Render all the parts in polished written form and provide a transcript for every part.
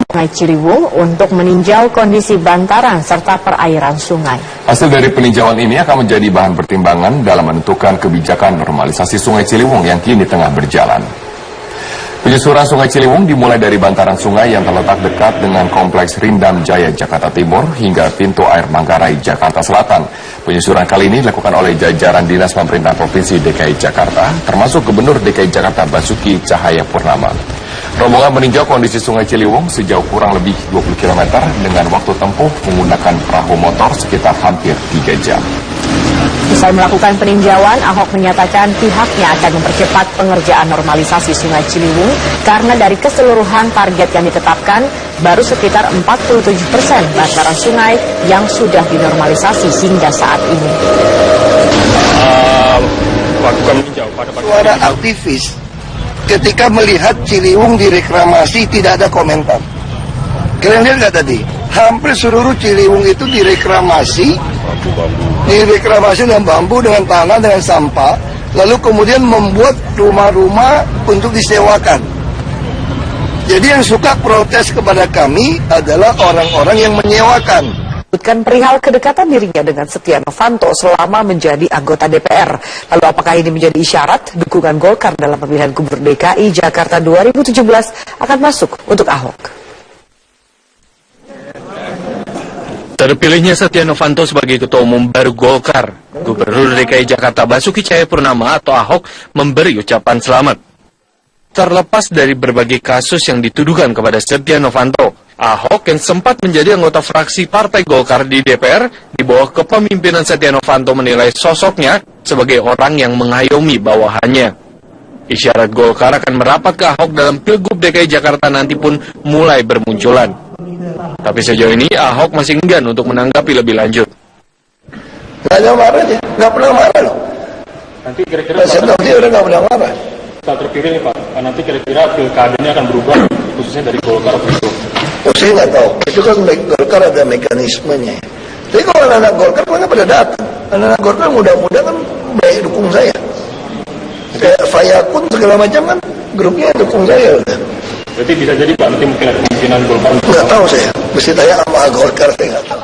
Sungai Ciliwung untuk meninjau kondisi bantaran serta perairan sungai. Hasil dari peninjauan ini akan menjadi bahan pertimbangan dalam menentukan kebijakan normalisasi Sungai Ciliwung yang kini tengah berjalan. Penyusuran Sungai Ciliwung dimulai dari bantaran sungai yang terletak dekat dengan Kompleks Rindam Jaya Jakarta Timur hingga pintu air Manggarai Jakarta Selatan. Penyusuran kali ini dilakukan oleh jajaran Dinas Pemerintahan Provinsi DKI Jakarta, termasuk Gubernur DKI Jakarta Basuki Cahayapurnama. Rombongan meninjau kondisi Sungai Ciliwung sejauh kurang lebih 20 km dengan waktu tempuh menggunakan perahu motor sekitar hampir 3 jam. Usai melakukan peninjauan, Ahok menyatakan pihaknya akan mempercepat pengerjaan normalisasi Sungai Ciliwung karena dari keseluruhan target yang ditetapkan, baru sekitar 47% bantaran sungai yang sudah dinormalisasi hingga saat ini. Suara aktivis ketika melihat Ciliwung direklamasi tidak ada komentar. Kalian lihat nggak tadi? Hampir seluruh Ciliwung itu direklamasi dengan bambu, dengan tanah, dengan sampah, lalu kemudian membuat rumah-rumah untuk disewakan. Jadi yang suka protes kepada kami adalah orang-orang yang menyewakan. Perihal kedekatan dirinya dengan Setia Novanto selama menjadi anggota DPR. Lalu apakah ini menjadi isyarat dukungan Golkar dalam pemilihan Gubernur DKI Jakarta 2017 akan masuk untuk Ahok? Terpilihnya Setia Novanto sebagai Ketua Umum baru Golkar, Gubernur DKI Jakarta Basuki Cahayapurnama atau Ahok memberi ucapan selamat. Terlepas dari berbagai kasus yang dituduhkan kepada Setia Novanto, Ahok yang sempat menjadi anggota fraksi Partai Golkar di DPR di bawah kepemimpinan Setia Novanto menilai sosoknya sebagai orang yang mengayomi bawahannya. Isyarat Golkar akan merapat ke Ahok dalam Pilgub DKI Jakarta nanti pun mulai bermunculan. Tapi sejauh ini Ahok masih enggan untuk menanggapi lebih lanjut. Nggak ada marah dia, nggak pernah marah loh. Nanti kira-kira dia udah nggak pernah marah. Saat terpilih nih Pak, nanti kira-kira pilkadanya akan berubah khususnya dari Golkar atau itu? Oh, saya nggak tahu. Itu kan Golkar ada mekanismenya. Tapi kalau anak-anak Golkar kan pada datang. Anak-anak Golkar muda-muda kan baik dukung saya. Kayak Fayakun segala macam kan grupnya dukung saya udah. Berarti bisa jadi Pak, nanti mungkin ada kemungkinan Golkar. Nggak tahu saya, mesti tanya sama Golkar, saya nggak tahu.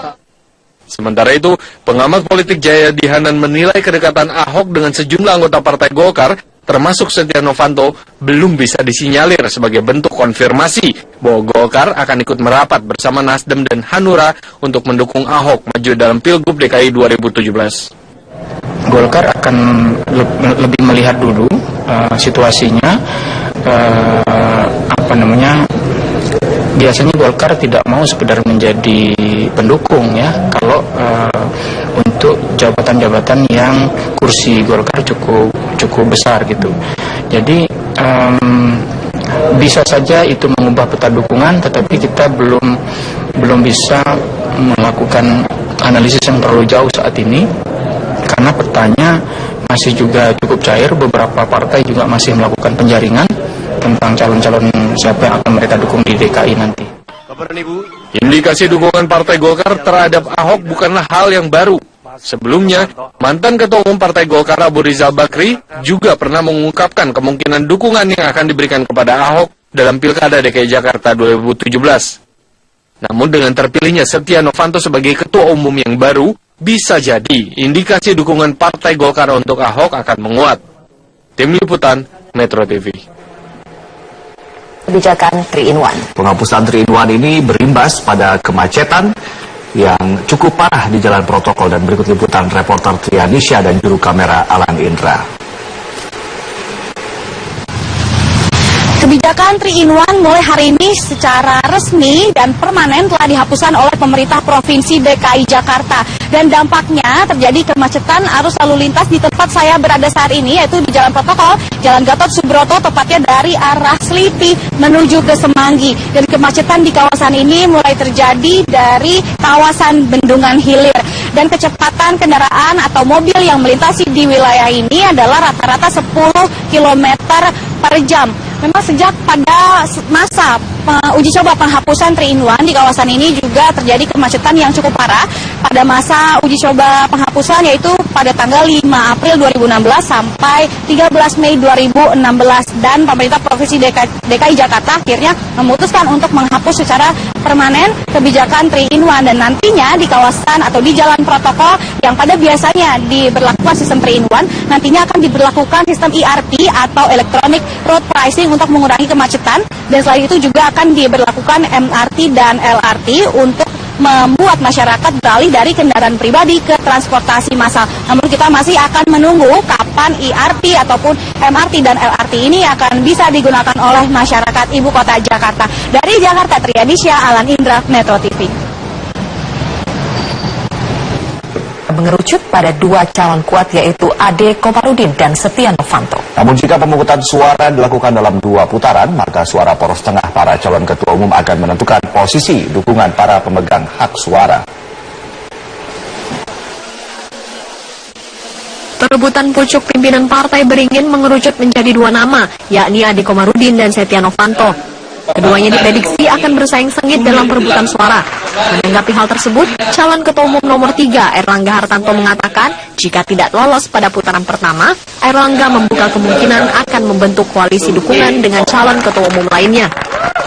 Sementara itu, pengamat politik Jayadi Hanan menilai kedekatan Ahok dengan sejumlah anggota Partai Golkar, termasuk Setia Novanto, belum bisa disinyalir sebagai bentuk konfirmasi bahwa Golkar akan ikut merapat bersama Nasdem dan Hanura untuk mendukung Ahok maju dalam Pilgub DKI 2017. Golkar akan lebih melihat dulu situasinya, biasanya Golkar tidak mau sekedar menjadi pendukung ya, kalau untuk jabatan-jabatan yang kursi Golkar cukup besar gitu. Jadi bisa saja itu mengubah peta dukungan, tetapi kita belum bisa melakukan analisis yang terlalu jauh saat ini karena petanya masih juga cukup cair. Beberapa partai juga masih melakukan penjaringan tentang calon-calon siapa yang akan mereka dukung di DKI nanti. Indikasi dukungan Partai Golkar terhadap Ahok bukanlah hal yang baru. Sebelumnya, mantan Ketua Umum Partai Golkar Abu Rizal Bakri juga pernah mengungkapkan kemungkinan dukungan yang akan diberikan kepada Ahok dalam Pilkada DKI Jakarta 2017. Namun dengan terpilihnya Setia Novanto sebagai Ketua Umum yang baru, bisa jadi indikasi dukungan Partai Golkar untuk Ahok akan menguat. Tim Liputan, Metro TV. Kebijakan 3-in-1. Penghapusan 3-in-1 ini berimbas pada kemacetan yang cukup parah di jalan protokol, dan berikut liputan reporter Trianisha dan juru kamera Alan Indra. Kebijakan 3-in-1 mulai hari ini secara resmi dan permanen telah dihapuskan oleh pemerintah Provinsi DKI Jakarta. Dan dampaknya terjadi kemacetan arus lalu lintas di tempat saya berada saat ini, yaitu di Jalan Protokol, Jalan Gatot Subroto, tepatnya dari arah Selipi menuju ke Semanggi. Dan kemacetan di kawasan ini mulai terjadi dari kawasan Bendungan Hilir. Dan kecepatan kendaraan atau mobil yang melintasi di wilayah ini adalah rata-rata 10 km per jam. Memang sejak pada masa uji coba penghapusan 3-in-1 di kawasan ini juga terjadi kemacetan yang cukup parah pada masa uji coba penghapusan, yaitu pada tanggal 5 April 2016 sampai 13 Mei 2016, dan pemerintah Provinsi DKI Jakarta akhirnya memutuskan untuk menghapus secara permanen kebijakan 3-in-1, dan nantinya di kawasan atau di jalan protokol yang pada biasanya diberlakukan sistem 3-in-1 nantinya akan diberlakukan sistem ERP atau Electronic Road Pricing untuk mengurangi kemacetan, dan selain itu juga akan diberlakukan MRT dan LRT untuk membuat masyarakat beralih dari kendaraan pribadi ke transportasi massal. Namun kita masih akan menunggu kapan ERT ataupun MRT dan LRT ini akan bisa digunakan oleh masyarakat ibu kota Jakarta. Dari Jakarta, Triadisya, Alan Indra, Metro TV. Mengerucut pada dua calon kuat, yaitu Ade Komarudin dan Setia Novanto. Namun jika pemungutan suara dilakukan dalam 2 putaran, maka suara poros tengah para calon ketua umum akan menentukan posisi dukungan para pemegang hak suara. Perebutan pucuk pimpinan partai beringin mengerucut menjadi 2 nama, yakni Ade Komarudin dan Setia Novanto. Keduanya diprediksi akan bersaing sengit dalam perebutan suara. Menanggapi hal tersebut, calon ketua umum nomor 3 Airlangga Hartarto mengatakan jika tidak lolos pada putaran pertama, Airlangga membuka kemungkinan akan membentuk koalisi dukungan dengan calon ketua umum lainnya.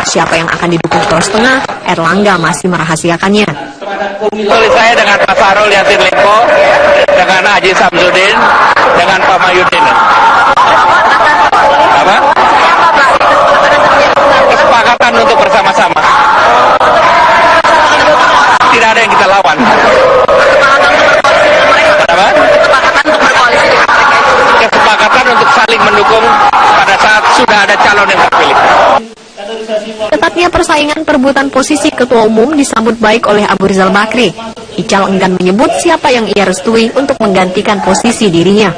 Siapa yang akan didukung poros tengah, Airlangga masih merahasiakannya. Tulis saya dengan Pak Sarul Yassin Limpo, dengan Haji Samsudin, dengan Pak Mayudin. Apa? Kesepakatan untuk bersama-sama. Tidak ada yang kita lawan. Apa? Kesepakatan untuk saling mendukung pada saat sudah ada calon yang terpilih. Ketatnya persaingan perebutan posisi ketua umum disambut baik oleh Abu Rizal Bakri. Ical enggan menyebut siapa yang ia restui untuk menggantikan posisi dirinya.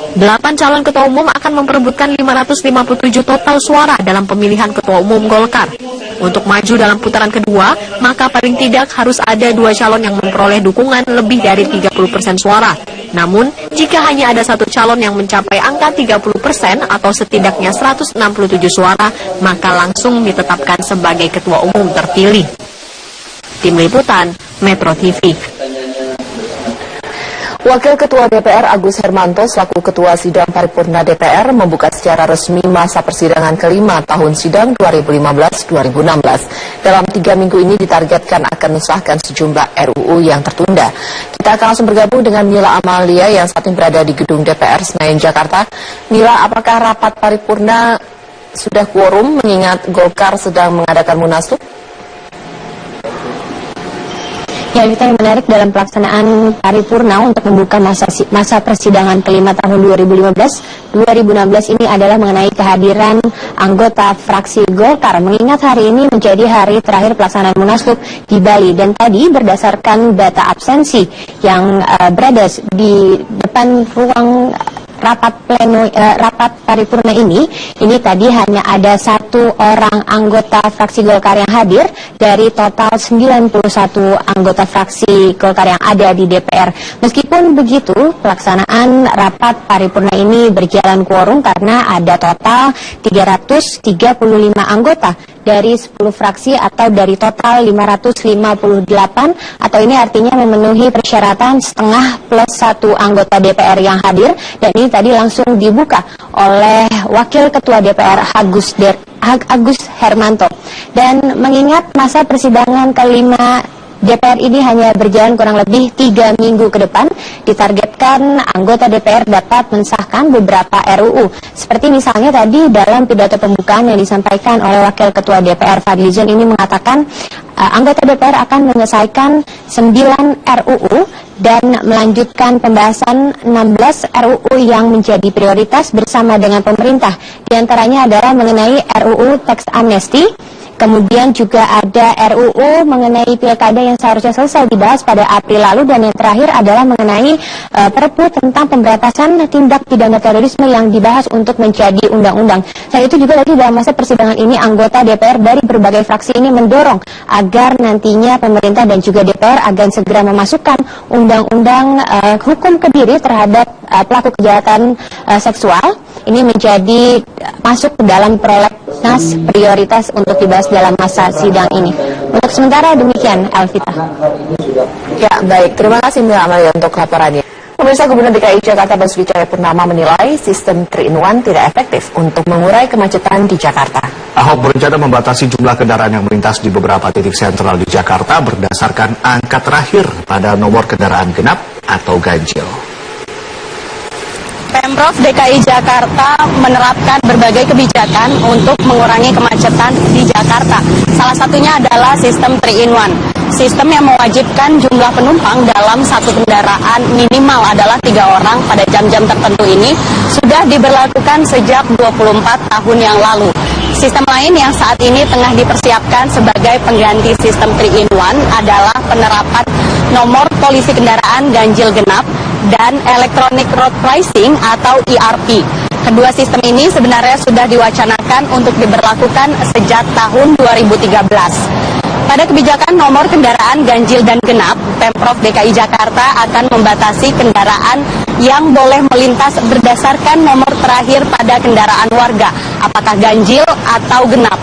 8 calon ketua umum akan memperebutkan 557 total suara dalam pemilihan ketua umum Golkar. Untuk maju dalam putaran kedua, maka paling tidak harus ada 2 calon yang memperoleh dukungan lebih dari 30% suara. Namun, jika hanya ada 1 calon yang mencapai angka 30% atau setidaknya 167 suara, maka langsung ditetapkan sebagai ketua umum terpilih. Tim Liputan, Metro TV. Wakil Ketua DPR Agus Hermanto selaku Ketua Sidang Paripurna DPR membuka secara resmi masa persidangan kelima tahun sidang 2015-2016. Dalam 3 minggu ini ditargetkan akan mensahkan sejumlah RUU yang tertunda. Kita akan langsung bergabung dengan Mila Amalia yang saat ini berada di gedung DPR Senayan, Jakarta. Mila, apakah rapat paripurna sudah quorum mengingat Golkar sedang mengadakan munaslup? Ya, itu yang menarik dalam pelaksanaan paripurna untuk membuka masa persidangan kelima tahun 2015-2016 ini adalah mengenai kehadiran anggota fraksi Golkar, mengingat hari ini menjadi hari terakhir pelaksanaan munaslup di Bali, dan tadi berdasarkan data absensi yang berada di depan ruang rapat paripurna ini tadi hanya ada 1 orang anggota fraksi Golkar yang hadir dari total 91 anggota fraksi Golkar yang ada di DPR. Meskipun begitu, pelaksanaan rapat paripurna ini berjalan quorum karena ada total 335 anggota dari 10 fraksi atau dari total 558, atau ini artinya memenuhi persyaratan setengah plus 1 anggota DPR yang hadir, dan ini tadi langsung dibuka oleh Wakil Ketua DPR Agus Hermanto. Dan mengingat masa persidangan kelima DPR ini hanya berjalan kurang lebih 3 minggu ke depan, ditargetkan anggota DPR dapat mensahkan beberapa RUU. Seperti misalnya tadi dalam pidato pembukaan yang disampaikan oleh Wakil Ketua DPR Fadlizon ini mengatakan anggota DPR akan menyelesaikan 9 RUU dan melanjutkan pembahasan 16 RUU yang menjadi prioritas bersama dengan pemerintah. Di antaranya adalah mengenai RUU Tax Amnesty, kemudian juga ada RUU mengenai pilkada yang seharusnya selesai dibahas pada April lalu, dan yang terakhir adalah mengenai Perpu tentang pemberantasan tindak pidana terorisme yang dibahas untuk menjadi undang-undang. Selain itu juga tadi dalam masa persidangan ini anggota DPR dari berbagai fraksi ini mendorong agar nantinya pemerintah dan juga DPR agar segera memasukkan undang-undang hukum kebiri terhadap pelaku kejahatan seksual ini menjadi masuk ke dalam prolegnas prioritas untuk dibahas dalam masa sidang ini. Untuk sementara demikian, Elvita. Ya, baik. Terima kasih Mbak Amalia untuk laporannya. Pemirsa, Gubernur DKI Jakarta Basuki Cahayapurnama menilai sistem 3-in-1 tidak efektif untuk mengurai kemacetan di Jakarta. Ahok berencana membatasi jumlah kendaraan yang melintas di beberapa titik sentral di Jakarta berdasarkan angka terakhir pada nomor kendaraan genap atau ganjil. Pemprov DKI Jakarta menerapkan berbagai kebijakan untuk mengurangi kemacetan di Jakarta. Salah satunya adalah sistem 3-in-1. Sistem yang mewajibkan jumlah penumpang dalam satu kendaraan minimal adalah 3 orang pada jam-jam tertentu ini sudah diberlakukan sejak 24 tahun yang lalu. Sistem lain yang saat ini tengah dipersiapkan sebagai pengganti sistem 3-in-1 adalah penerapan nomor polisi kendaraan ganjil genap dan electronic road pricing atau ERP. Kedua sistem ini sebenarnya sudah diwacanakan untuk diberlakukan sejak tahun 2013. Pada kebijakan nomor kendaraan ganjil dan genap, Pemprov DKI Jakarta akan membatasi kendaraan yang boleh melintas berdasarkan nomor terakhir pada kendaraan warga, apakah ganjil atau genap.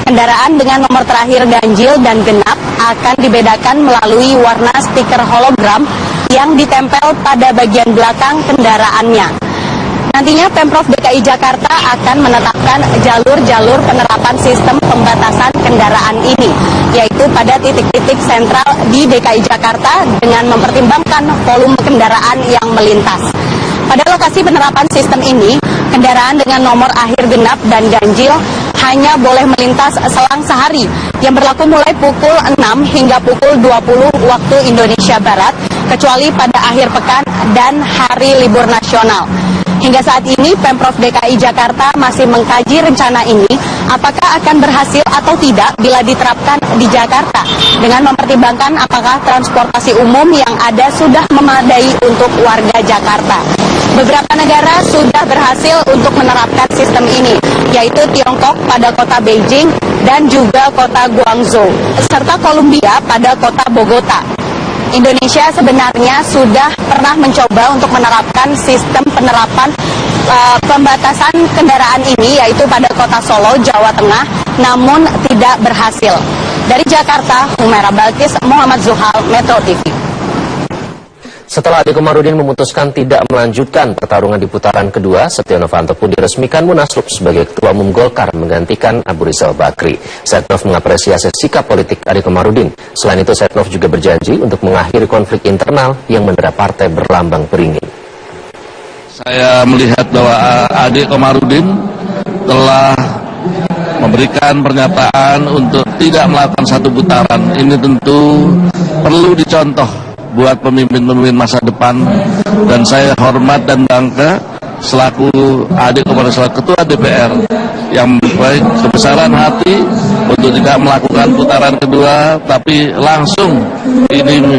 Kendaraan dengan nomor terakhir ganjil dan genap akan dibedakan melalui warna stiker hologram yang ditempel pada bagian belakang kendaraannya. Nantinya Pemprov DKI Jakarta akan menetapkan jalur-jalur penerapan sistem pembatasan kendaraan ini, yaitu pada titik-titik sentral di DKI Jakarta dengan mempertimbangkan volume kendaraan yang melintas. Pada lokasi penerapan sistem ini, kendaraan dengan nomor akhir genap dan ganjil hanya boleh melintas selang sehari yang berlaku mulai pukul 6 hingga pukul 20 waktu Indonesia Barat, kecuali pada akhir pekan dan hari libur nasional. Hingga saat ini, Pemprov DKI Jakarta masih mengkaji rencana ini, apakah akan berhasil atau tidak bila diterapkan di Jakarta, dengan mempertimbangkan apakah transportasi umum yang ada sudah memadai untuk warga Jakarta. Beberapa negara sudah berhasil untuk menerapkan sistem ini, yaitu Tiongkok pada kota Beijing dan juga kota Guangzhou, serta Kolombia pada kota Bogota. Indonesia sebenarnya sudah pernah mencoba untuk menerapkan sistem penerapan pembatasan kendaraan ini, yaitu pada kota Solo, Jawa Tengah, namun tidak berhasil. Dari Jakarta, Humaira Balkis, Muhammad Zuhal, Metro TV. Setelah Ade Komarudin memutuskan tidak melanjutkan pertarungan di putaran kedua, Setia Novanto pun diresmikan Munaslup sebagai Ketua Umum Golkar menggantikan Abu Rizal Bakri. Setnov mengapresiasi sikap politik Ade Komarudin. Selain itu, Setnov juga berjanji untuk mengakhiri konflik internal yang mendera partai berlambang beringin. Saya melihat bahwa Ade Komarudin telah memberikan pernyataan untuk tidak melakukan satu putaran. Ini tentu perlu dicontoh buat pemimpin-pemimpin masa depan, dan saya hormat dan bangga selaku adik kepada selaku ketua DPR yang baik kebesaran hati untuk tidak melakukan putaran kedua, tapi langsung ini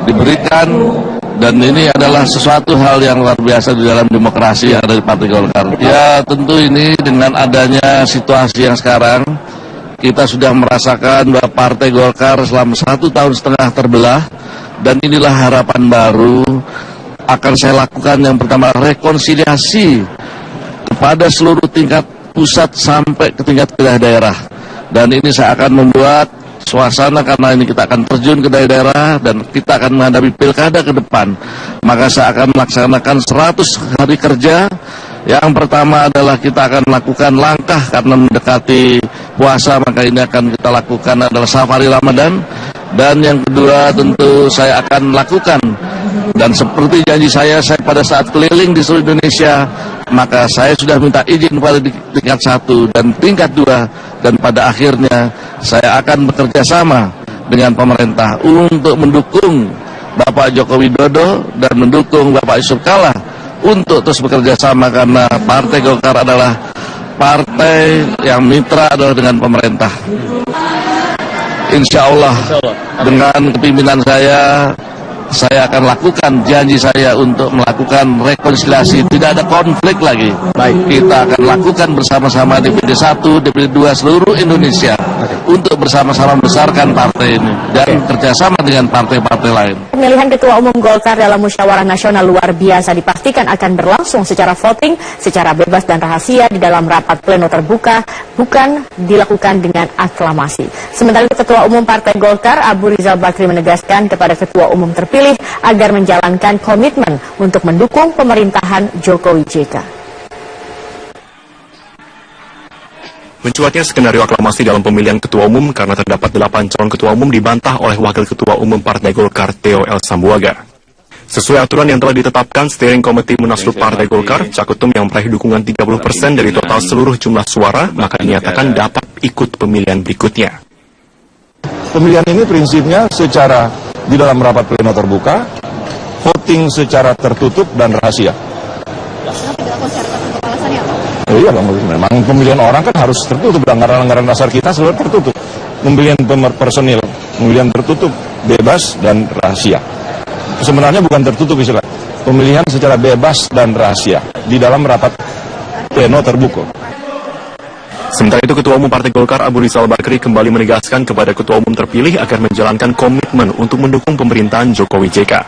diberikan, dan ini adalah sesuatu hal yang luar biasa di dalam demokrasi yang ada di Partai Golkar. Ya tentu ini dengan adanya situasi yang sekarang, kita sudah merasakan bahwa Partai Golkar selama 1,5 tahun terbelah. Dan inilah harapan baru akan saya lakukan. Yang pertama, rekonsiliasi kepada seluruh tingkat pusat sampai ke tingkat daerah. Dan ini saya akan membuat suasana, karena ini kita akan terjun ke daerah dan kita akan menghadapi pilkada ke depan. Maka saya akan melaksanakan 100 hari kerja. Yang pertama adalah kita akan melakukan langkah karena mendekati puasa, maka ini akan kita lakukan adalah safari Ramadan. Dan yang kedua tentu saya akan lakukan, dan seperti janji saya pada saat keliling di seluruh Indonesia, maka saya sudah minta izin pada tingkat 1 dan tingkat 2, dan pada akhirnya saya akan bekerja sama dengan pemerintah untuk mendukung Bapak Joko Widodo dan mendukung Bapak Yusuf Kala untuk terus bekerja sama, karena Partai Golkar adalah partai yang mitra adalah dengan pemerintah. Insya Allah dengan kepimpinan saya akan lakukan janji saya untuk melakukan rekonsiliasi, tidak ada konflik lagi. Baik, kita akan lakukan bersama-sama DPD 1, DPD 2 seluruh Indonesia untuk bersama-sama membesarkan partai ini dan kerjasama dengan partai-partai lain. Pemilihan Ketua Umum Golkar dalam Musyawarah Nasional luar biasa dipastikan akan berlangsung secara voting, secara bebas dan rahasia di dalam rapat pleno terbuka, bukan dilakukan dengan aklamasi. Sementara itu Ketua Umum Partai Golkar Abu Rizal Bakri menegaskan kepada Ketua Umum terpilih agar menjalankan komitmen untuk mendukung pemerintahan Jokowi JK. Mencuatnya skenario aklamasi dalam pemilihan ketua umum karena terdapat 8 calon ketua umum dibantah oleh Wakil Ketua Umum Partai Golkar Theo El Sambuaga. Sesuai aturan yang telah ditetapkan Steering Committee Munaslup Partai Golkar, Caketum yang meraih dukungan 30% dari total seluruh jumlah suara, maka dinyatakan dapat ikut pemilihan berikutnya. Pemilihan ini prinsipnya secara di dalam rapat pleno terbuka, voting secara tertutup dan rahasia. Iya Bang, memang pemilihan orang kan harus tertutup, anggaran dasar kita selalu tertutup. Pemilihan personil, pemilihan tertutup, bebas dan rahasia. Sebenarnya bukan tertutup istilah, pemilihan secara bebas dan rahasia di dalam rapat pleno terbuka. Sementara itu Ketua Umum Partai Golkar Abu Rizal Bakri kembali menegaskan kepada Ketua Umum terpilih agar menjalankan komitmen untuk mendukung pemerintahan Jokowi JK.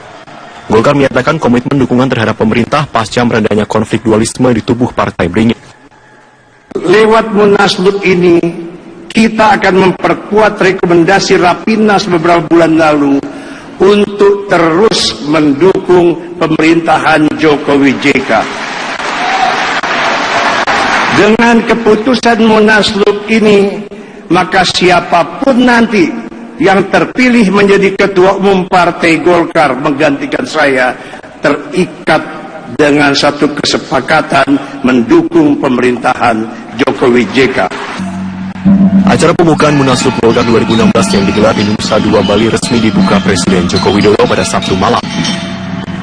Golkar menyatakan komitmen dukungan terhadap pemerintah pasca meredanya konflik dualisme di tubuh partai beringin. Lewat Munaslup ini, kita akan memperkuat rekomendasi Rapimnas beberapa bulan lalu untuk terus mendukung pemerintahan Jokowi JK. Dengan keputusan Munaslup ini, maka siapapun nanti yang terpilih menjadi Ketua Umum Partai Golkar menggantikan saya terikat dengan satu kesepakatan mendukung pemerintahan Jokowi JK. Acara pembukaan Munaslup Golkar 2016 yang digelar di Nusa Dua Bali resmi dibuka Presiden Joko Widodo pada Sabtu malam.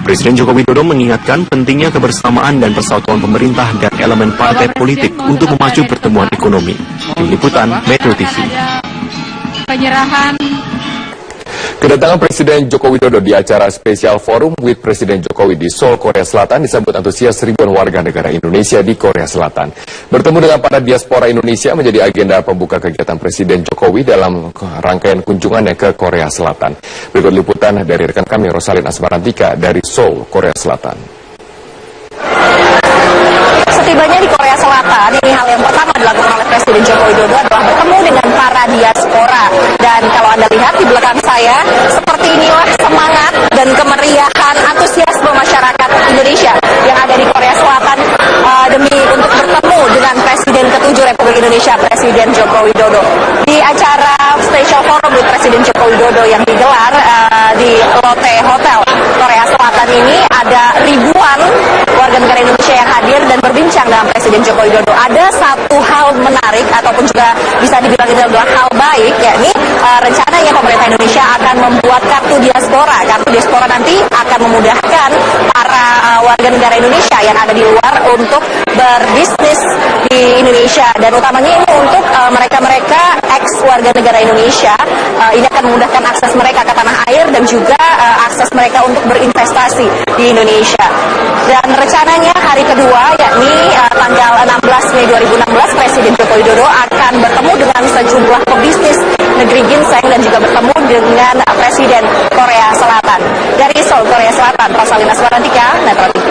Presiden Joko Widodo mengingatkan pentingnya kebersamaan dan persatuan pemerintah dan elemen partai politik untuk memacu pertumbuhan ekonomi. Tim Liputan Metro TV. Penyerahan Kedatangan Presiden Joko Widodo di acara spesial forum with Presiden Jokowi di Seoul, Korea Selatan disambut antusias ribuan warga negara Indonesia di Korea Selatan. Bertemu dengan para diaspora Indonesia menjadi agenda pembuka kegiatan Presiden Jokowi dalam rangkaian kunjungannya ke Korea Selatan. Berikut liputan dari rekan kami Rosalin Asmarantika dari Seoul, Korea Selatan. Setibanya di Korea Selatan, ini hal yang pertama dilakukan oleh Presiden Joko Widodo adalah bertemu dengan para diaspora. Dan kalau Anda lihat di belakang saya, seperti inilah semangat dan kemeriahan antusiasme masyarakat Indonesia yang ada di Korea Selatan demi untuk bertemu dengan Presiden ke-7 Republik Indonesia, Presiden Joko Widodo. Di acara Special Forum with Presiden Joko Widodo yang digelar di Lotte Hotel Korea Selatan ini, ada ribuan warga negara Indonesia yang hadir dan berbincang dengan Presiden Joko Widodo. Ada satu hal menarik ataupun juga bisa dibilang itu adalah hal baik, yakni rencananya pemerintah Indonesia akan membuat kartu diaspora. Kartu diaspora nanti akan memudahkan para warga negara Indonesia yang ada di luar untuk berbisnis di Indonesia, dan utamanya ini untuk mereka-mereka ex warga negara Indonesia. Ini akan memudahkan akses mereka ke tanah air dan juga akses mereka untuk berinvestasi di Indonesia. Dan rencananya hari kedua, yakni tanggal 16 Mei 2016, Presiden Joko Widodo akan bertemu dengan sejumlah pebisnis negeri ginseng dan juga bertemu dengan Presiden Korea Selatan. Dari Seoul, Korea Selatan, Rosalina Asmarantika, Metro TV.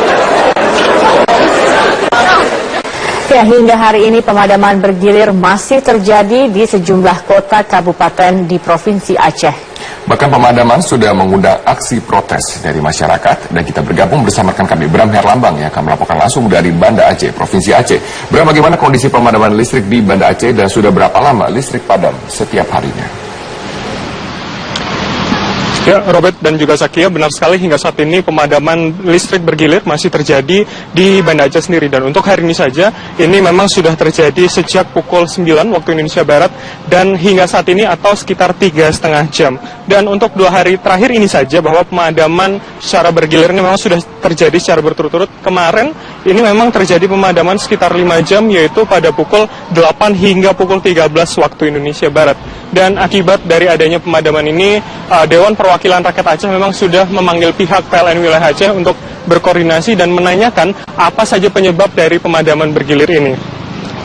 Ya, hingga hari ini pemadaman bergilir masih terjadi di sejumlah kota kabupaten di Provinsi Aceh. Bahkan pemadaman sudah mengundang aksi protes dari masyarakat, dan kita bergabung bersama rekan kami Bram Herlambang yang akan melaporkan langsung dari Banda Aceh, Provinsi Aceh. Bram, bagaimana kondisi pemadaman listrik di Banda Aceh dan sudah berapa lama listrik padam setiap harinya? Ya, Robert dan juga Zakia, benar sekali hingga saat ini pemadaman listrik bergilir masih terjadi di Banda Aceh sendiri. Dan untuk hari ini saja, ini memang sudah terjadi sejak pukul 9 waktu Indonesia Barat dan hingga saat ini atau sekitar 3,5 jam. Dan untuk 2 hari terakhir ini saja bahwa pemadaman secara bergilir ini memang sudah terjadi secara berturut-turut. Kemarin ini memang terjadi pemadaman sekitar 5 jam, yaitu pada pukul 8 hingga pukul 13 waktu Indonesia Barat. Dan akibat dari adanya pemadaman ini, Dewan Perwakilan Rakyat Aceh memang sudah memanggil pihak PLN Wilayah Aceh untuk berkoordinasi dan menanyakan apa saja penyebab dari pemadaman bergilir ini.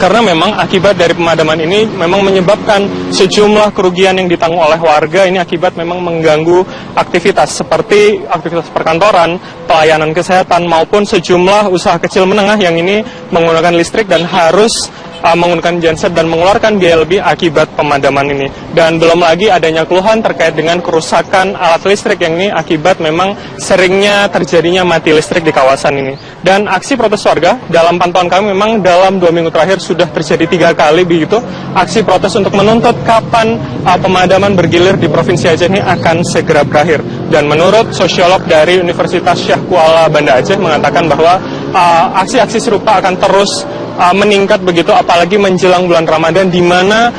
karena memang akibat dari pemadaman ini memang menyebabkan sejumlah kerugian yang ditanggung oleh warga. Ini akibat memang mengganggu aktivitas seperti aktivitas perkantoran, pelayanan kesehatan maupun sejumlah usaha kecil menengah yang ini menggunakan listrik dan harus menggunakan genset dan mengeluarkan biaya lebih akibat pemadaman ini. Dan belum lagi adanya keluhan terkait dengan kerusakan alat listrik yang ini akibat memang seringnya terjadinya mati listrik di kawasan ini. Dan aksi protes warga dalam pantauan kami memang dalam 2 minggu terakhir sudah terjadi 3 kali begitu aksi protes untuk menuntut kapan pemadaman bergilir di Provinsi Aceh ini akan segera berakhir. Dan menurut sosiolog dari Universitas Syah Kuala Banda Aceh mengatakan bahwa aksi-aksi serupa akan terus meningkat begitu apalagi menjelang bulan Ramadan di mana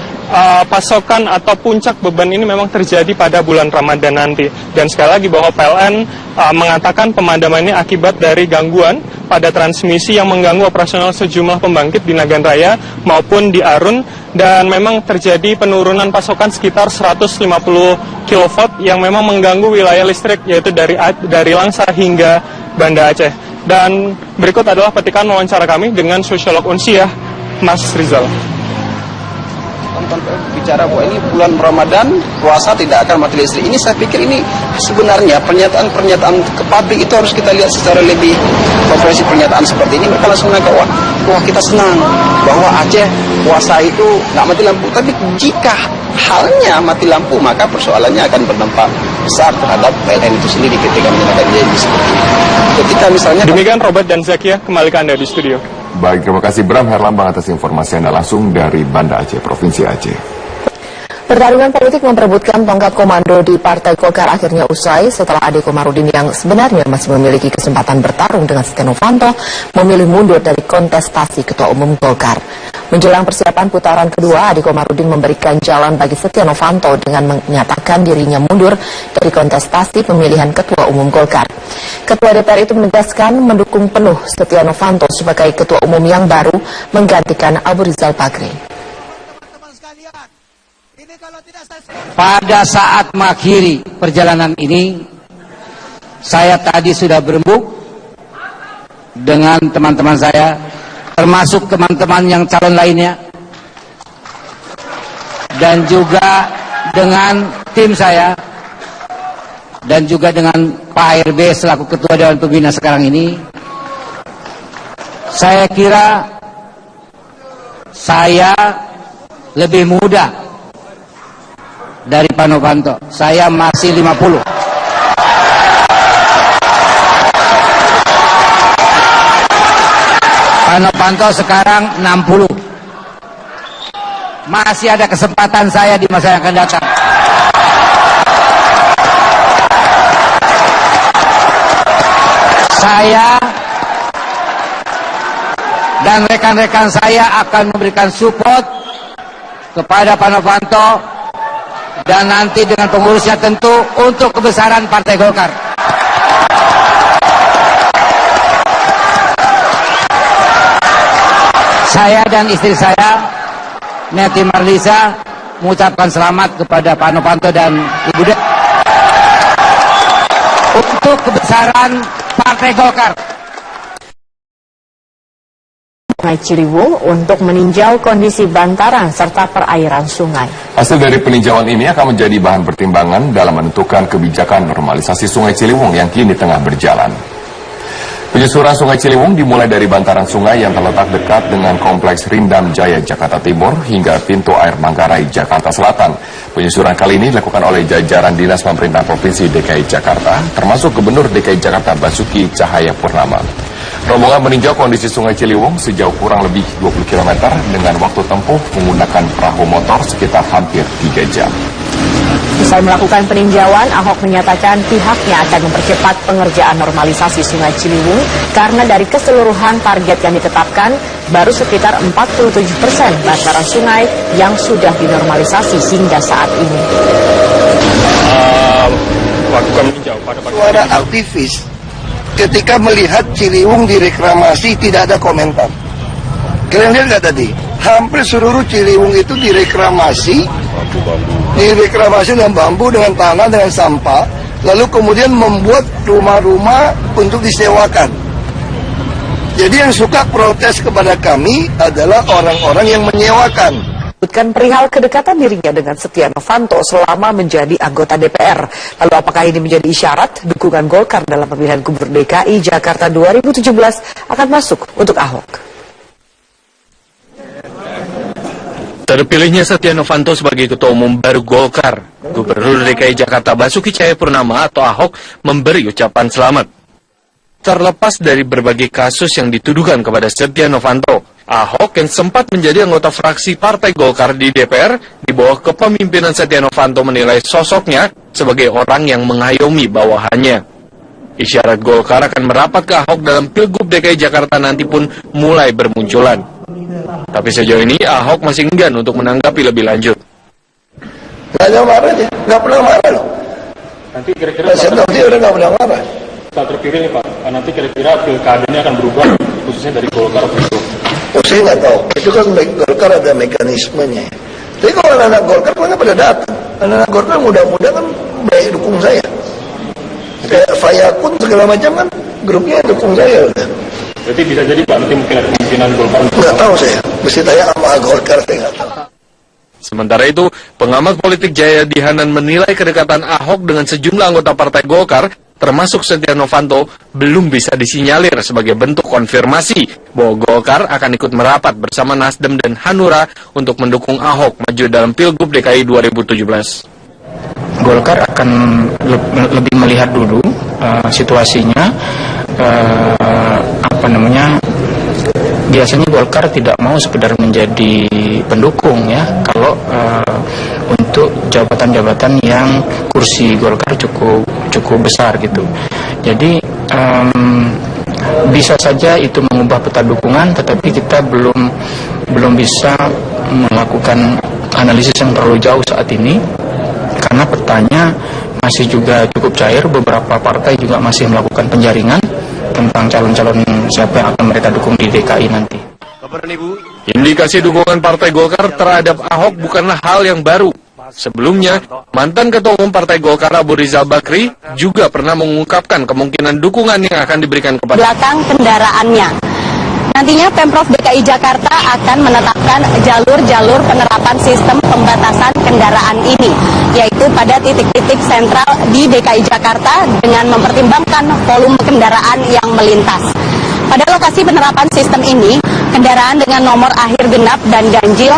pasokan atau puncak beban ini memang terjadi pada bulan Ramadan nanti. Dan sekali lagi bahwa PLN mengatakan pemadaman ini akibat dari gangguan pada transmisi yang mengganggu operasional sejumlah pembangkit di Nagan Raya maupun di Arun, dan memang terjadi penurunan pasokan sekitar 150 kV yang memang mengganggu wilayah listrik yaitu dari Langsa hingga Banda Aceh. Dan berikut adalah petikan wawancara kami dengan sosiolog Unsiah, Mas Rizal. Bicara bahwa ini bulan Ramadan, puasa tidak akan mati listrik. Ini saya pikir ini sebenarnya pernyataan ke publik itu harus kita lihat secara lebih komprehensif. Pernyataan seperti ini mereka langsung menganggap, wah kita senang bahwa Aceh puasa itu nggak mati lampu. Tapi jika halnya mati lampu, maka persoalannya akan berdampak besar terhadap PLN itu sendiri ketika menyatakan janji seperti itu. Ketika misalnya demikian Robert dan Zakia, kembali ke Anda di studio. Baik, terima kasih Bram Herlambang atas informasi Anda langsung dari Banda Aceh, Provinsi Aceh. Pertarungan politik memperebutkan tongkat komando di Partai Golkar akhirnya usai setelah Ade Komarudin yang sebenarnya masih memiliki kesempatan bertarung dengan Setia Novanto memilih mundur dari kontestasi Ketua Umum Golkar. Menjelang persiapan putaran kedua, Ade Komarudin memberikan jalan bagi Setia Novanto dengan menyatakan dirinya mundur dari kontestasi pemilihan Ketua Umum Golkar. Ketua DPR itu menegaskan mendukung penuh Setia Novanto sebagai Ketua Umum yang baru menggantikan Abu Rizal Bakri. Pada saat mengakhiri perjalanan ini, saya tadi sudah berembuk dengan teman-teman saya, termasuk teman-teman yang calon lainnya, dan juga dengan tim saya, dan juga dengan Pak ARB selaku Ketua Dewan Pembina sekarang ini. Saya kira saya lebih muda dari Pak Novanto. Saya masih 50. Pak Novanto sekarang 60. Masih ada kesempatan saya di masa yang akan datang. Saya dan rekan-rekan saya akan memberikan support kepada Pak Novanto dan nanti dengan pengurusnya tentu untuk kebesaran Partai Golkar. Saya dan istri saya, Neti Marlisa, mengucapkan selamat kepada Pak Novanto dan Ibu De untuk kebesaran Partai Golkar. Sungai Ciliwung untuk meninjau kondisi bantaran serta perairan sungai. Hasil dari peninjauan ini akan menjadi bahan pertimbangan dalam menentukan kebijakan normalisasi Sungai Ciliwung yang kini tengah berjalan. Penyusuran Sungai Ciliwung dimulai dari bantaran sungai yang terletak dekat dengan Kompleks Rindam Jaya Jakarta Timur hingga pintu air Manggarai Jakarta Selatan. Penyusuran kali ini dilakukan oleh jajaran Dinas Pemerintahan Provinsi DKI Jakarta, termasuk Gubernur DKI Jakarta Basuki Cahayapurnama. Rombongan meninjau kondisi Sungai Ciliwung sejauh kurang lebih 20 km dengan waktu tempuh menggunakan perahu motor sekitar hampir 3 jam. Usai melakukan peninjauan, Ahok menyatakan pihaknya akan mempercepat pengerjaan normalisasi Sungai Ciliwung karena dari keseluruhan target yang ditetapkan, baru sekitar 47% bantaran sungai yang sudah dinormalisasi hingga saat ini. Suara aktivis ketika melihat Ciliwung direklamasi tidak ada komentar. Kalian lihat nggak tadi? Hampir seluruh Ciliwung itu direklamasi dengan bambu, dengan tanah, dengan sampah, lalu kemudian membuat rumah-rumah untuk disewakan. Jadi yang suka protes kepada kami adalah orang-orang yang menyewakan. Menyebutkan perihal kedekatan dirinya dengan Setia Novanto selama menjadi anggota DPR. Lalu apakah ini menjadi isyarat dukungan Golkar dalam pemilihan Gubernur DKI Jakarta 2017 akan masuk untuk Ahok? Terpilihnya Setia Novanto sebagai Ketua Umum baru Golkar, Gubernur DKI Jakarta Basuki Cahayapurnama atau Ahok memberi ucapan selamat. Terlepas dari berbagai kasus yang dituduhkan kepada Setia Novanto, Ahok yang sempat menjadi anggota fraksi Partai Golkar di DPR di bawah kepemimpinan Setia Novanto menilai sosoknya sebagai orang yang mengayomi bawahannya. Isyarat Golkar akan merapat ke Ahok dalam Pilgub DKI Jakarta nanti pun mulai bermunculan. Tapi sejauh ini Ahok masih enggan untuk menanggapi lebih lanjut. Nggak ada marah dia, nggak pernah marah loh. Nanti kira-kira dia udah nggak pernah marah. Saat terpilih nih Pak, nanti kira-kira pilkadanya akan berubah khususnya dari Golkar atau Saya nggak tahu, itu kan Golkar ada mekanismenya. Tapi kalau anak Golkar kan pada datang, anak Golkar muda-muda kan baik dukung saya. Kayak Fayakun segala macam kan grupnya dukung saya. Berarti bisa jadi Pak, nanti mungkin ada kemungkinan Golkar. Nggak tahu saya, mesti tanya sama Golkar, saya nggak tahu. Sementara itu, pengamat politik Jayadi Hanan menilai kedekatan Ahok dengan sejumlah anggota Partai Golkar, termasuk Setia Novanto, belum bisa disinyalir sebagai bentuk konfirmasi bahwa Golkar akan ikut merapat bersama Nasdem dan Hanura untuk mendukung Ahok maju dalam Pilgub DKI 2017. Golkar akan lebih melihat dulu situasinya, biasanya Golkar tidak mau sekedar menjadi pendukung ya, kalau untuk jabatan-jabatan yang kursi Golkar cukup besar gitu. Jadi bisa saja itu mengubah peta dukungan, tetapi kita belum bisa melakukan analisis yang terlalu jauh saat ini karena petanya masih juga cukup cair. Beberapa partai juga masih melakukan penjaringan tentang calon-calon siapa yang akan mereka dukung di DKI nanti. Indikasi dukungan Partai Golkar terhadap Ahok bukanlah hal yang baru. Sebelumnya, mantan Ketua Umum Partai Golkar Abu Rizal Bakri juga pernah mengungkapkan kemungkinan dukungan yang akan diberikan kepada belakang kendaraannya. Nantinya Pemprov DKI Jakarta akan menetapkan jalur-jalur penerapan sistem pembatasan kendaraan ini, yaitu pada titik-titik sentral di DKI Jakarta dengan mempertimbangkan volume kendaraan yang melintas. Pada lokasi penerapan sistem ini, kendaraan dengan nomor akhir genap dan ganjil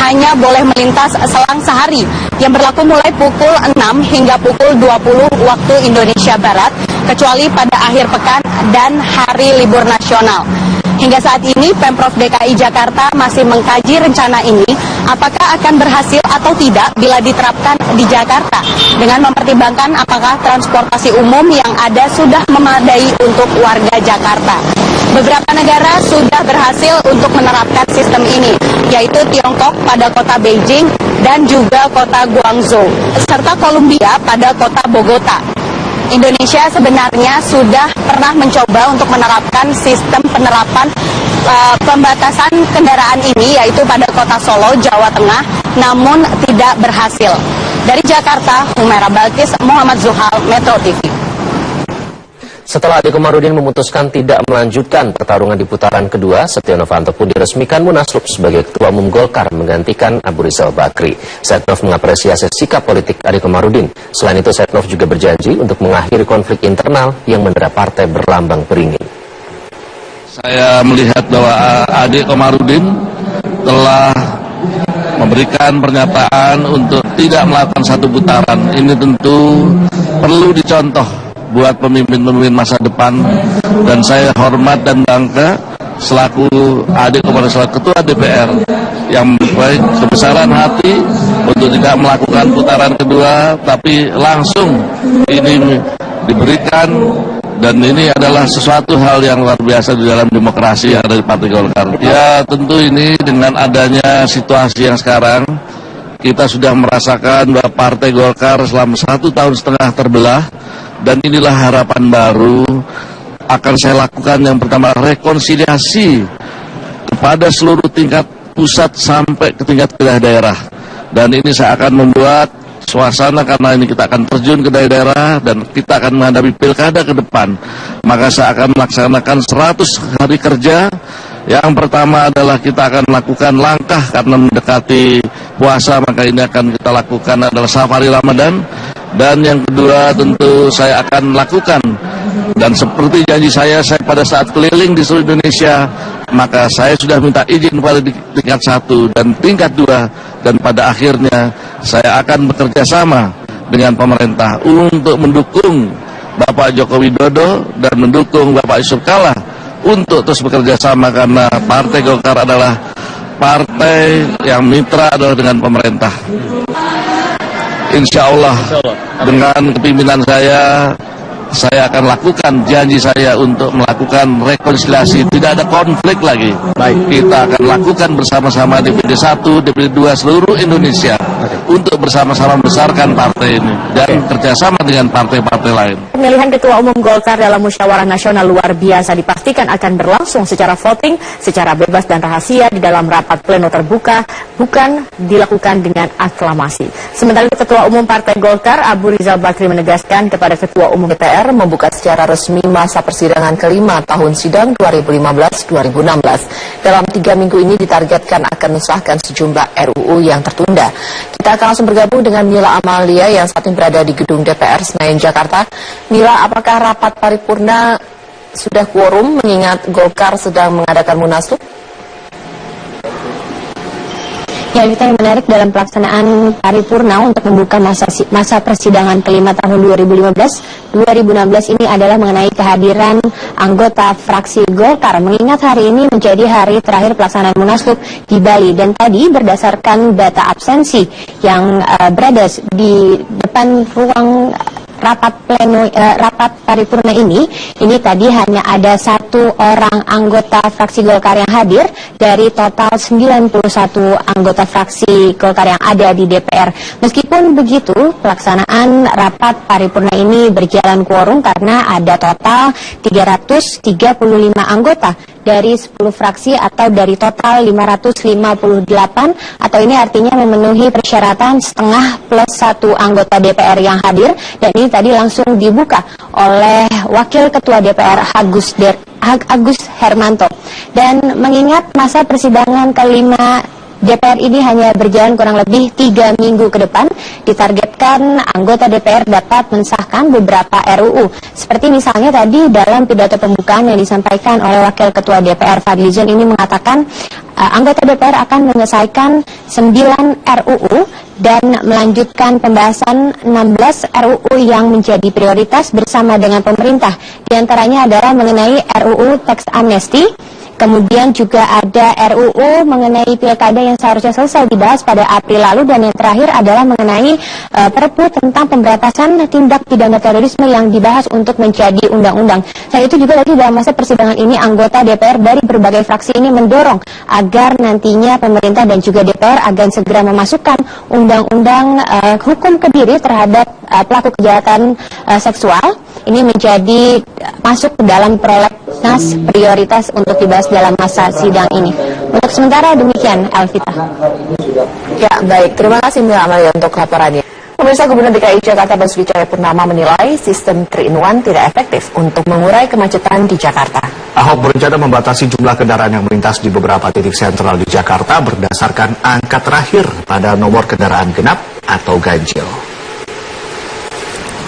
hanya boleh melintas selang sehari yang berlaku mulai pukul 6 hingga pukul 20 waktu Indonesia Barat, kecuali pada akhir pekan dan hari libur nasional. Hingga saat ini, Pemprov DKI Jakarta masih mengkaji rencana ini, apakah akan berhasil atau tidak bila diterapkan di Jakarta, dengan mempertimbangkan apakah transportasi umum yang ada sudah memadai untuk warga Jakarta. Beberapa negara sudah berhasil untuk menerapkan sistem ini, yaitu Tiongkok pada kota Beijing dan juga kota Guangzhou, serta Kolombia pada kota Bogota. Indonesia sebenarnya sudah pernah mencoba untuk menerapkan sistem penerapan pembatasan kendaraan ini, yaitu pada kota Solo, Jawa Tengah, namun tidak berhasil. Dari Jakarta, Humaira Balkis, Muhammad Zuhal, Metro TV. Setelah Ade Komarudin memutuskan tidak melanjutkan pertarungan di putaran kedua, Setia Novanto pun diresmikan munaslup sebagai Ketua Umum Golkar menggantikan Abu Rizal Bakri. Setnov mengapresiasi sikap politik Ade Komarudin. Selain itu, Setnov juga berjanji untuk mengakhiri konflik internal yang mendera partai berlambang beringin. Saya melihat bahwa Ade Komarudin telah memberikan pernyataan untuk tidak melakukan satu putaran. Ini tentu perlu dicontoh buat pemimpin-pemimpin masa depan, dan saya hormat dan bangga selaku adik kepada selaku ketua DPR yang mempunyai kebesaran hati untuk tidak melakukan putaran kedua, tapi langsung ini diberikan, dan ini adalah sesuatu hal yang luar biasa di dalam demokrasi yang ada di Partai Golkar. Ya tentu ini dengan adanya situasi yang sekarang, kita sudah merasakan bahwa Partai Golkar selama 1,5 tahun terbelah. Dan inilah harapan baru akan saya lakukan. Yang pertama, rekonsiliasi kepada seluruh tingkat pusat sampai ke tingkat daerah. Dan ini saya akan membuat suasana karena ini kita akan terjun ke daerah dan kita akan menghadapi pilkada ke depan. Maka saya akan melaksanakan 100 hari kerja. Yang pertama adalah kita akan melakukan langkah karena mendekati puasa, maka ini akan kita lakukan adalah safari Ramadan. Dan yang kedua tentu saya akan lakukan, dan seperti janji saya pada saat keliling di seluruh Indonesia, maka saya sudah minta izin pada tingkat 1 dan tingkat 2, dan pada akhirnya saya akan bekerja sama dengan pemerintah untuk mendukung Bapak Joko Widodo dan mendukung Bapak Yusuf Kalla untuk terus bekerja sama, karena Partai Golkar adalah partai yang mitra adalah dengan pemerintah. Insya Allah dengan kepimpinan saya akan lakukan janji saya untuk melakukan rekonsiliasi, tidak ada konflik lagi. Kita akan lakukan bersama-sama DPD 1, DPD 2 seluruh Indonesia untuk bersama-sama membesarkan partai ini dan kerjasama dengan partai-partai lain. Pemilihan Ketua Umum Golkar dalam Musyawarah Nasional luar biasa dipastikan akan berlangsung secara voting, secara bebas dan rahasia di dalam rapat pleno terbuka, bukan dilakukan dengan aklamasi. Sementara itu Ketua Umum Partai Golkar Abu Rizal Bakri menegaskan kepada Ketua Umum DPR membuka secara resmi masa persidangan kelima tahun sidang 2015-2016. Dalam 3 minggu ini ditargetkan akan mensahkan sejumlah RUU yang tertunda. Kita akan langsung bergabung dengan Mila Amalia yang saat ini berada di gedung DPR Senayan, Jakarta. Mila, apakah rapat paripurna sudah quorum mengingat Golkar sedang mengadakan munaslup? Ya, kita yang menarik dalam pelaksanaan paripurna untuk membuka masa persidangan kelima tahun 2015-2016 ini adalah mengenai kehadiran anggota fraksi Golkar, mengingat hari ini menjadi hari terakhir pelaksanaan munaslup di Bali, dan tadi berdasarkan data absensi yang berada di depan ruang rapat paripurna ini tadi hanya ada 1 orang anggota fraksi Golkar yang hadir dari total 91 anggota fraksi Golkar yang ada di DPR. Meskipun begitu, pelaksanaan rapat paripurna ini berjalan quorum karena ada total 335 anggota dari 10 fraksi atau dari total 558, atau ini artinya memenuhi persyaratan setengah plus 1 anggota DPR yang hadir, dan ini tadi langsung dibuka oleh Wakil Ketua DPR Agus Hermanto. Dan mengingat masa persidangan kelima DPR ini hanya berjalan kurang lebih 3 minggu ke depan, ditargetkan anggota DPR dapat mensahkan beberapa RUU. Seperti misalnya tadi dalam pidato pembukaan yang disampaikan oleh Wakil Ketua DPR Fadlizon ini mengatakan anggota DPR akan menyelesaikan 9 RUU dan melanjutkan pembahasan 16 RUU yang menjadi prioritas bersama dengan pemerintah. Di antaranya adalah mengenai RUU Tax Amnesty, kemudian juga ada RUU mengenai pilkada yang seharusnya selesai dibahas pada April lalu, dan yang terakhir adalah mengenai Perpu tentang pemberantasan tindak pidana terorisme yang dibahas untuk menjadi undang-undang. Selain itu juga tadi dalam masa persidangan ini anggota DPR dari berbagai fraksi ini mendorong agar nantinya pemerintah dan juga DPR agar segera memasukkan undang-undang hukum kebiri terhadap pelaku kejahatan seksual ini menjadi masuk ke dalam prolegnas prioritas untuk dibahas dalam masa sidang ini. Untuk sementara demikian, Elvita. Ya, baik. Terima kasih Mila Amalia untuk laporannya. Pemirsa, Gubernur DKI Jakarta Basuki Cahayapurnama menilai sistem 3-in-1 tidak efektif untuk mengurai kemacetan di Jakarta. Ahok berencana membatasi jumlah kendaraan yang melintas di beberapa titik sentral di Jakarta berdasarkan angka terakhir pada nomor kendaraan genap atau ganjil.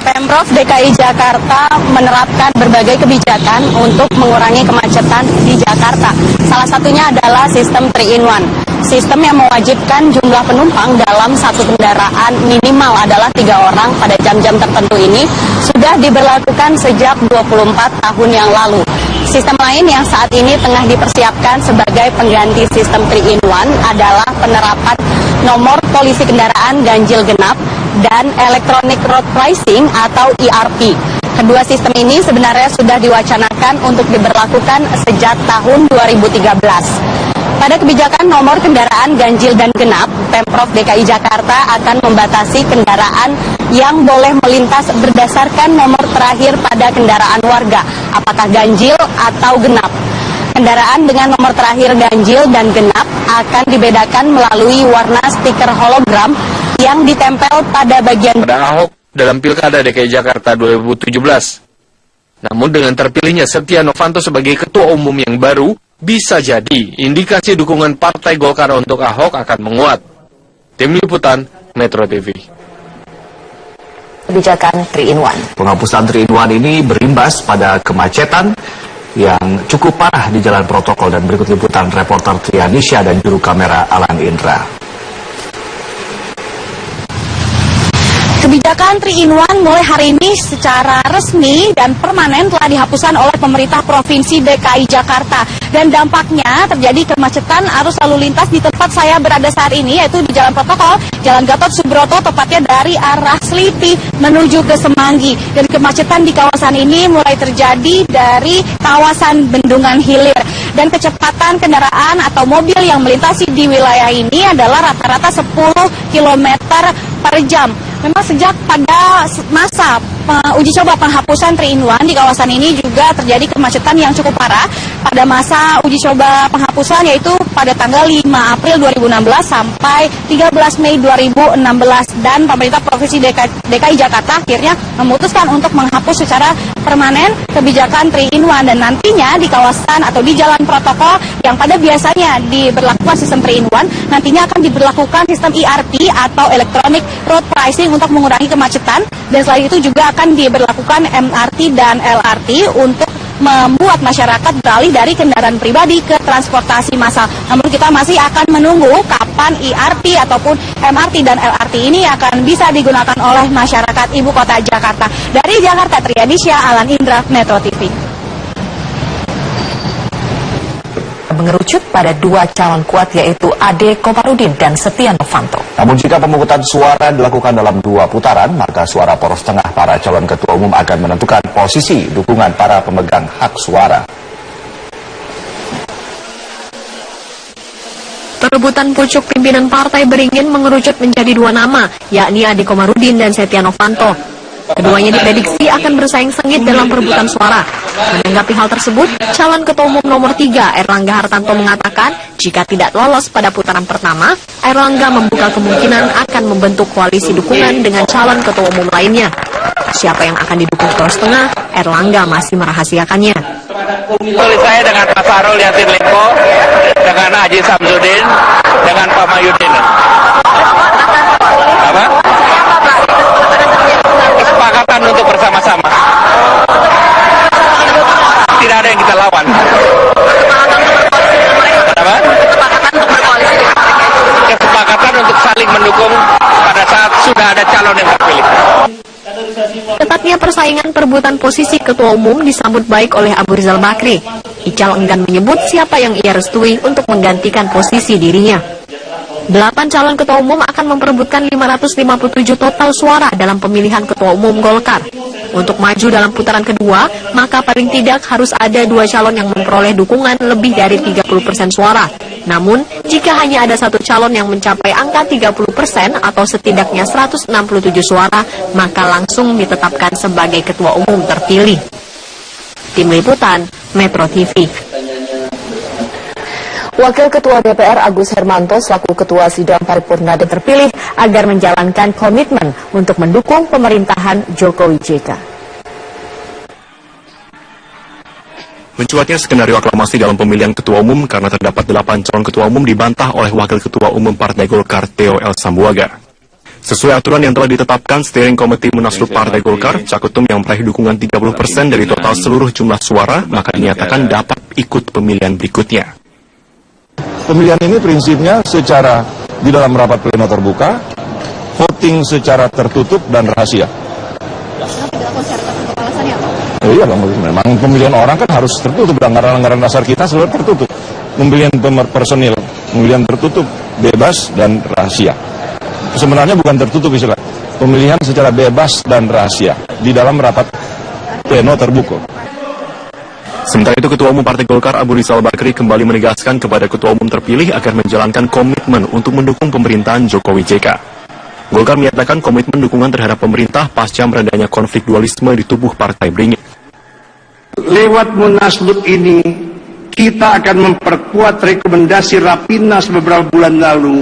Pemprov DKI Jakarta menerapkan berbagai kebijakan untuk mengurangi kemacetan di Jakarta. Salah satunya adalah sistem 3-in-1. Sistem yang mewajibkan jumlah penumpang dalam satu kendaraan minimal adalah 3 orang pada jam-jam tertentu ini sudah diberlakukan sejak 24 tahun yang lalu. Sistem lain yang saat ini tengah dipersiapkan sebagai pengganti sistem 3-in-1 adalah penerapan nomor polisi kendaraan ganjil genap dan electronic road pricing atau ERP. Kedua sistem ini sebenarnya sudah diwacanakan untuk diberlakukan sejak tahun 2013. Pada kebijakan nomor kendaraan ganjil dan genap, Pemprov DKI Jakarta akan membatasi kendaraan yang boleh melintas berdasarkan nomor terakhir pada kendaraan warga, apakah ganjil atau genap. Kendaraan dengan nomor terakhir ganjil dan genap akan dibedakan melalui warna stiker hologram yang ditempel pada bagian Ahok dalam Pilkada DKI Jakarta 2017. Namun dengan terpilihnya Setia Novanto sebagai Ketua Umum yang baru, bisa jadi indikasi dukungan Partai Golkar untuk Ahok akan menguat. Tim Liputan, Metro TV. Kebijakan 3-in-1. Penghapusan 3-in-1 ini berimbas pada kemacetan yang cukup parah di jalan protokol, dan berikut liputan reporter Trianisha dan juru kamera Alan Indra. Kebijakan 3-in-1 mulai hari ini secara resmi dan permanen telah dihapuskan oleh pemerintah Provinsi DKI Jakarta. Dan dampaknya terjadi kemacetan arus lalu lintas di tempat saya berada saat ini, yaitu di Jalan Protokol, Jalan Gatot Subroto, tepatnya dari arah Selipi menuju ke Semanggi. Dan kemacetan di kawasan ini mulai terjadi dari kawasan Bendungan Hilir. Dan kecepatan kendaraan atau mobil yang melintasi di wilayah ini adalah rata-rata 10 km per jam. Memang sejak pada masa uji coba penghapusan 3-in-1 di kawasan ini juga terjadi kemacetan yang cukup parah. Pada masa uji coba penghapusan, yaitu pada tanggal 5 April 2016 sampai 13 Mei 2016. Dan pemerintah Provinsi DKI Jakarta akhirnya memutuskan untuk menghapus secara permanen kebijakan 3-in-1. Dan nantinya di kawasan atau di jalan protokol yang pada biasanya diberlakukan sistem 3-in-1, nantinya akan diberlakukan sistem ERP atau Electronic Road Pricing untuk mengurangi kemacetan. Dan selain itu juga akan diberlakukan MRT dan LRT untuk membuat masyarakat beralih dari kendaraan pribadi ke transportasi massal. Namun kita masih akan menunggu kapan ERT ataupun MRT dan LRT ini akan bisa digunakan oleh masyarakat ibu kota Jakarta. Dari Jakarta, Trianisha, Alan Indra, Metro TV. Mengerucut pada dua calon kuat, yaitu Ade Komarudin dan Setia Novanto. Namun jika pemungutan suara dilakukan dalam 2 putaran, maka suara poros tengah para calon ketua umum akan menentukan posisi dukungan para pemegang hak suara. Perebutan pucuk pimpinan partai beringin mengerucut menjadi 2 nama, yakni Ade Komarudin dan Setia Novanto. Keduanya diprediksi akan bersaing sengit dalam perebutan suara. Menanggapi hal tersebut, calon ketua umum nomor 3 Erlangga Hartanto mengatakan jika tidak lolos pada putaran pertama, Erlangga membuka kemungkinan akan membentuk koalisi dukungan dengan calon ketua umum lainnya. Siapa yang akan didukung poros tengah, Erlangga masih merahasiakannya. Tulis saya dengan Pak Sarul Yassin Limpo, dengan Haji Samsudin, dengan Pak Mayudin. Apa? Kesepakatan untuk bersama-sama. Tidak ada yang kita lawan. Apa? Kesepakatan untuk saling mendukung pada saat sudah ada calon yang terpilih. Ketatnya persaingan perebutan posisi ketua umum disambut baik oleh Abu Rizal Bakri. Ical enggan menyebut siapa yang ia restui untuk menggantikan posisi dirinya. 8 calon ketua umum akan memperebutkan 557 total suara dalam pemilihan ketua umum Golkar. Untuk maju dalam putaran kedua, maka paling tidak harus ada 2 calon yang memperoleh dukungan lebih dari 30% suara. Namun, jika hanya ada 1 calon yang mencapai angka 30% atau setidaknya 167 suara, maka langsung ditetapkan sebagai ketua umum terpilih. Tim Liputan, Metro TV. Wakil Ketua DPR Agus Hermanto selaku Ketua Sidang Paripurna terpilih agar menjalankan komitmen untuk mendukung pemerintahan Jokowi JK. Mencuatnya skenario aklamasi dalam pemilihan ketua umum karena terdapat 8 calon ketua umum dibantah oleh Wakil Ketua Umum Partai Golkar Theo L. Sambuaga. Sesuai aturan yang telah ditetapkan Steering Committee Munaslup Partai Golkar, Caketum yang meraih dukungan 30% dari total seluruh jumlah suara, maka dinyatakan dapat ikut pemilihan berikutnya. Pemilihan ini prinsipnya secara di dalam rapat pleno terbuka, voting secara tertutup dan rahasia. Iya, memang pemilihan orang kan harus tertutup, anggaran dasar kita selalu tertutup. Pemilihan personil, pemilihan tertutup, bebas dan rahasia. Sebenarnya bukan tertutup istilah, pemilihan secara bebas dan rahasia di dalam rapat pleno terbuka. Sementara itu, Ketua Umum Partai Golkar Abu Rizal Bakri kembali menegaskan kepada Ketua Umum terpilih agar menjalankan komitmen untuk mendukung pemerintahan Jokowi JK. Golkar menyatakan komitmen dukungan terhadap pemerintah pasca meredanya konflik dualisme di tubuh Partai Beringin. Lewat Munaslup ini, kita akan memperkuat rekomendasi Rapimnas beberapa bulan lalu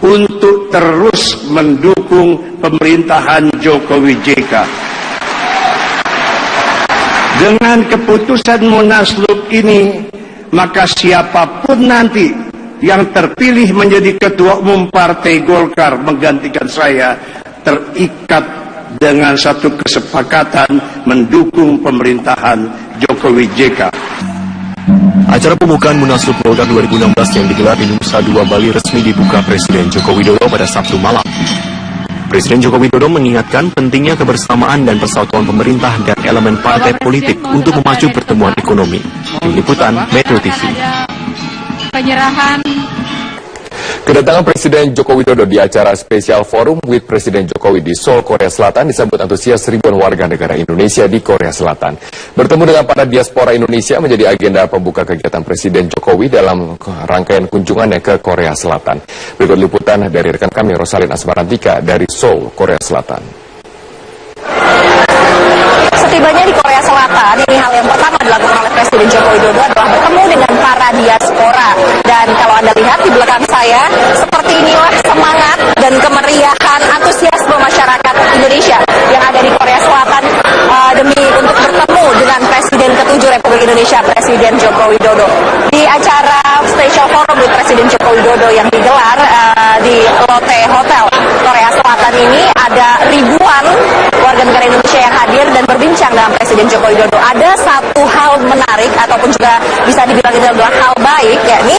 untuk terus mendukung pemerintahan Jokowi JK. Dengan keputusan Munaslup ini, maka siapapun nanti yang terpilih menjadi Ketua Umum Partai Golkar menggantikan saya terikat dengan satu kesepakatan mendukung pemerintahan Jokowi JK. Acara pembukaan Munaslup Golkar 2016 yang digelar di Nusa Dua Bali resmi dibuka Presiden Joko Widodo pada Sabtu malam. Presiden Joko Widodo mengingatkan pentingnya kebersamaan dan persatuan pemerintah dan elemen partai politik untuk memacu pertumbuhan ekonomi. Tim Liputan Metro TV. Penyerahan Kedatangan Presiden Joko Widodo di acara spesial forum with Presiden Jokowi di Seoul, Korea Selatan disambut antusias ribuan warga negara Indonesia di Korea Selatan. Bertemu dengan para diaspora Indonesia menjadi agenda pembuka kegiatan Presiden Jokowi dalam rangkaian kunjungannya ke Korea Selatan. Berikut liputan dari rekan kami Rosalin Asmarantika dari Seoul, Korea Selatan. Setibanya di Korea Selatan, ini hal yang pertama dilakukan oleh Presiden Joko Widodo adalah bertemu dengan para diaspora. Dan kalau Anda lihat di belakang saya, seperti inilah semangat dan kemeriahan antusiasme masyarakat Indonesia yang ada di Korea Selatan demi untuk bertemu dengan Presiden ke-7 Republik Indonesia, Presiden Joko Widodo. Di acara Special Forum with Presiden Joko Widodo yang digelar di Lotte Hotel Korea Selatan ini, ada ribuan warga negara Indonesia yang hadir dan berbincang dengan Presiden Joko Widodo. Ada satu hal menarik ataupun juga bisa dibilang itu adalah hal baik, yakni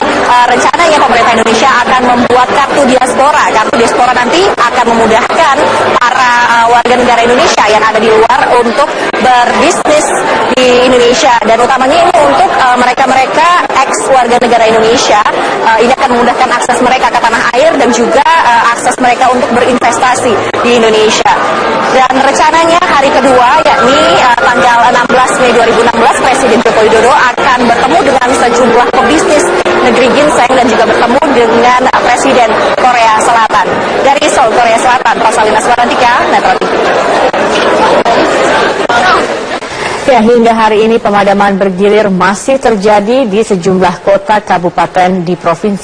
rencananya pemerintah Indonesia akan membuat kartu diaspora. Kartu diaspora nanti akan memudahkan para warga negara Indonesia yang ada di luar untuk berbisnis di Indonesia, dan utamanya ini untuk mereka-mereka ex warga negara Indonesia. Ini akan memudahkan akses mereka ke tanah air dan juga akses mereka untuk berinvestasi di Indonesia. Dan rencananya hari kedua, yakni tanggal 16 Mei 2016, Presiden Joko Widodo akan bertemu dengan sejumlah pebisnis negeri ginseng dan juga bertemu dengan Presiden Korea Selatan. Dari Seoul, Korea Selatan, Rosalina Asmarantika, Metro TV. Ya, hingga hari ini pemadaman bergilir masih terjadi di sejumlah kota kabupaten di provinsi